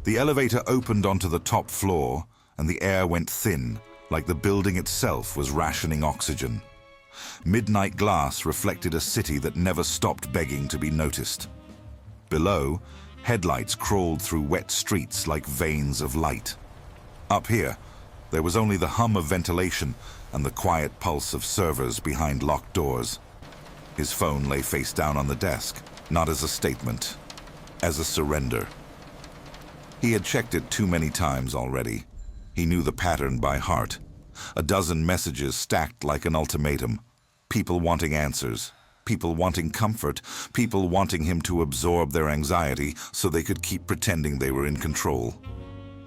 The elevator opened onto the top floor, and the air went thin, like the building itself was rationing oxygen. Midnight glass reflected a city that never stopped begging to be noticed. Below, headlights crawled through wet streets like veins of light. Up here, there was only the hum of ventilation and the quiet pulse of servers behind locked doors. His phone lay face down on the desk, not as a statement, as a surrender. He had checked it too many times already. He knew the pattern by heart. A dozen messages stacked like an ultimatum. People wanting answers. People wanting comfort. People wanting him to absorb their anxiety so they could keep pretending they were in control.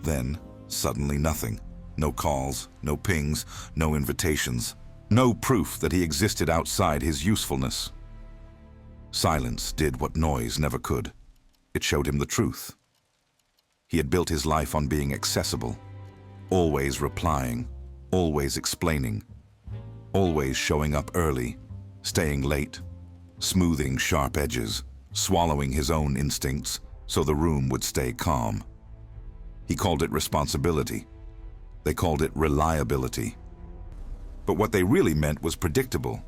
Then, suddenly nothing. No calls, no pings, no invitations. No proof that he existed outside his usefulness. Silence did what noise never could. It showed him the truth. He had built his life on being accessible, always replying, always explaining, always showing up early, staying late, smoothing sharp edges, swallowing his own instincts so the room would stay calm. He called it responsibility. They called it reliability. But what they really meant was predictable.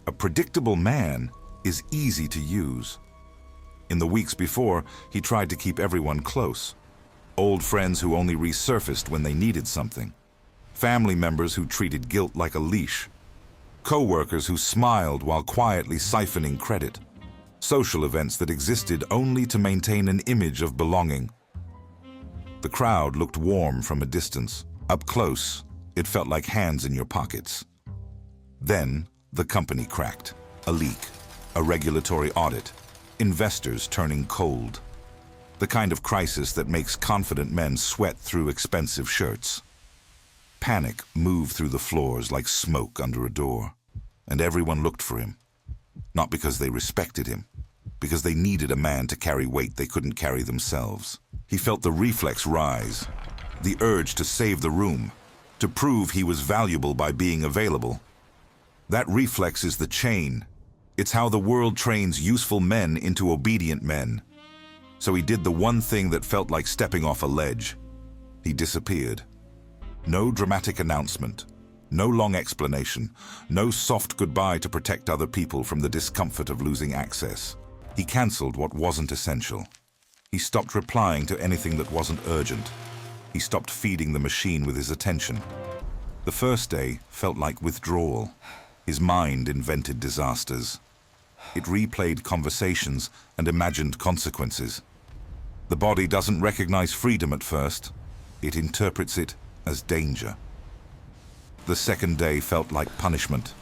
A predictable man is easy to use. In the weeks before, he tried to keep everyone close. Old friends who only resurfaced when they needed something. Family members who treated guilt like a leash. Co-workers who smiled while quietly siphoning credit. Social events that existed only to maintain an image of belonging. The crowd looked warm from a distance. Up close, it felt like hands in your pockets. Then, the company cracked. A leak, a regulatory audit, investors turning cold. The kind of crisis that makes confident men sweat through expensive shirts. Panic moved through the floors like smoke under a door, and everyone looked for him. Not because they respected him, because they needed a man to carry weight they couldn't carry themselves. He felt the reflex rise, the urge to save the room, to prove he was valuable by being available. That reflex is the chain. It's how the world trains useful men into obedient men. So he did the one thing that felt like stepping off a ledge. He disappeared. No dramatic announcement, no long explanation, no soft goodbye to protect other people from the discomfort of losing access. He cancelled what wasn't essential. He stopped replying to anything that wasn't urgent. He stopped feeding the machine with his attention. The first day felt like withdrawal. His mind invented disasters. It replayed conversations and imagined consequences. The body doesn't recognize freedom at first. It interprets it as danger. The second day felt like punishment.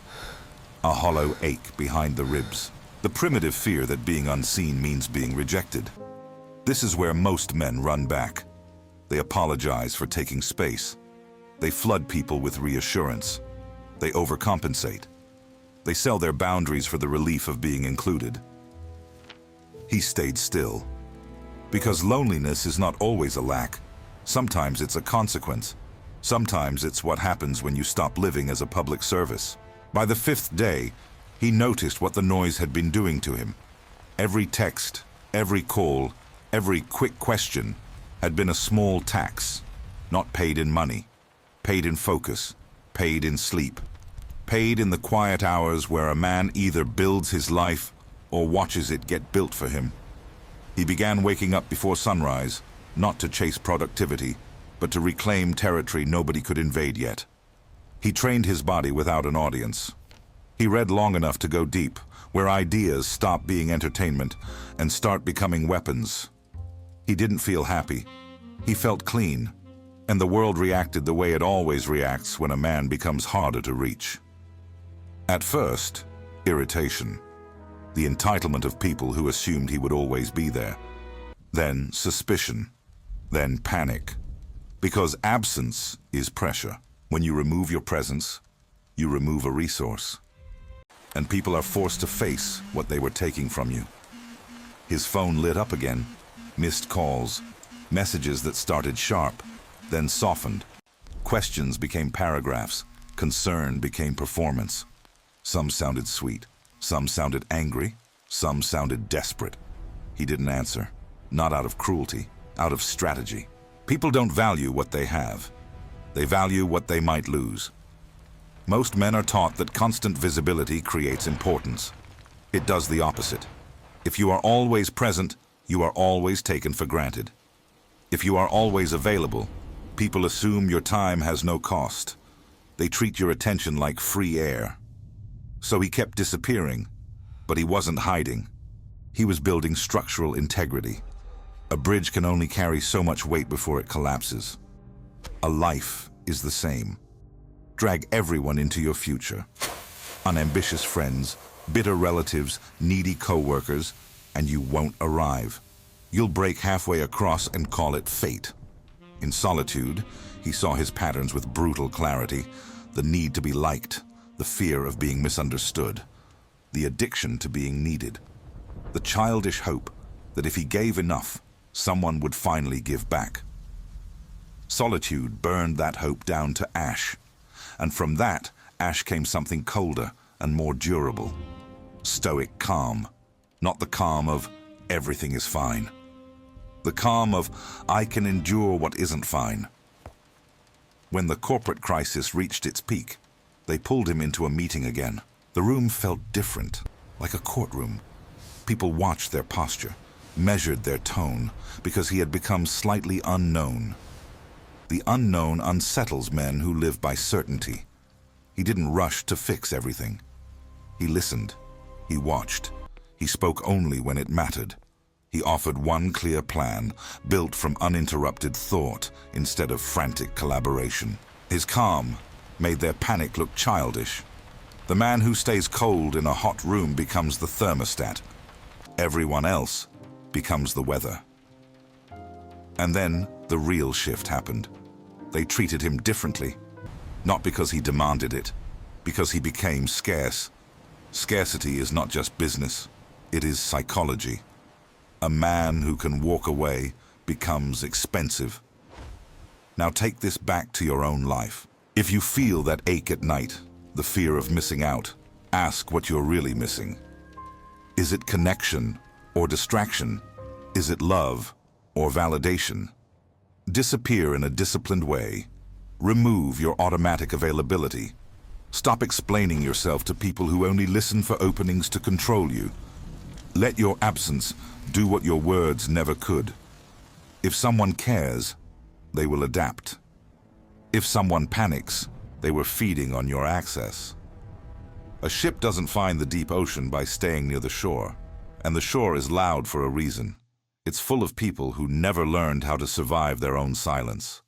A hollow ache behind the ribs. The primitive fear that being unseen means being rejected. This is where most men run back. They apologize for taking space. They flood people with reassurance. They overcompensate. They sell their boundaries for the relief of being included. He stayed still. Because loneliness is not always a lack. Sometimes it's a consequence. Sometimes it's what happens when you stop living as a public service. By the fifth day, he noticed what the noise had been doing to him. Every text, every call, every quick question had been a small tax, not paid in money, paid in focus, paid in sleep, paid in the quiet hours where a man either builds his life or watches it get built for him. He began waking up before sunrise, not to chase productivity, but to reclaim territory nobody could invade yet. He trained his body without an audience. He read long enough to go deep, where ideas stop being entertainment and start becoming weapons. He didn't feel happy. He felt clean, and the world reacted the way it always reacts when a man becomes harder to reach. At first, irritation. The entitlement of people who assumed he would always be there. Then suspicion. Then panic. Because absence is pressure. When you remove your presence, you remove a resource. And people are forced to face what they were taking from you. His phone lit up again. Missed calls. Messages that started sharp, then softened. Questions became paragraphs. Concern became performance. Some sounded sweet. Some sounded angry. Some sounded desperate. He didn't answer. Not out of cruelty. out of strategy. People don't value what they have. They value what they might lose. Most men are taught that constant visibility creates importance. It does the opposite. If you are always present, you are always taken for granted. If you are always available, people assume your time has no cost. They treat your attention like free air. So he kept disappearing, but he wasn't hiding. He was building structural integrity. A bridge can only carry so much weight before it collapses. A life is the same. Drag everyone into your future. Unambitious friends, bitter relatives, needy co-workers, and you won't arrive. You'll break halfway across and call it fate. In solitude, he saw his patterns with brutal clarity. The need to be liked, the fear of being misunderstood, the addiction to being needed, the childish hope that if he gave enough, someone would finally give back. Solitude burned that hope down to ash, and from that ash came something colder and more durable. Stoic calm, not the calm of everything is fine. The calm of I can endure what isn't fine. When the corporate crisis reached its peak, they pulled him into a meeting again. The room felt different, like a courtroom. People watched their posture, measured their tone, because he had become slightly unknown. The unknown unsettles men who live by certainty. He didn't rush to fix everything. He listened. He watched. He spoke only when it mattered. He offered one clear plan, built from uninterrupted thought instead of frantic collaboration. His calm made their panic look childish. The man who stays cold in a hot room becomes the thermostat. Everyone else becomes the weather. And then the real shift happened. They treated him differently, not because he demanded it, because he became scarce. Scarcity is not just business, it is psychology. A man who can walk away becomes expensive. Now take this back to your own life. If you feel that ache at night, the fear of missing out, ask what you're really missing. Is it connection or distraction? Is it love or validation? Disappear in a disciplined way. Remove your automatic availability. Stop explaining yourself to people who only listen for openings to control you. Let your absence do what your words never could. If someone cares, they will adapt. If someone panics, they were feeding on your access. A ship doesn't find the deep ocean by staying near the shore, and the shore is loud for a reason. It's full of people who never learned how to survive their own silence.